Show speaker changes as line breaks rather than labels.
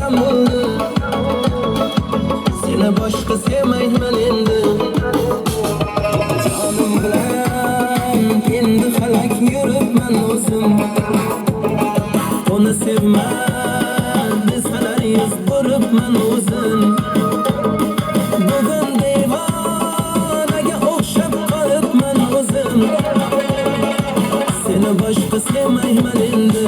ham bo'ldi. Seni boshqa sevmayman endi. Jonim bilan endi falak yuribman o'zim. Uni sevma desalar yuz buribman o'zim. Bugun devonaga o'xshab qolibman o'zim. Seni boshqa sevmayman endi.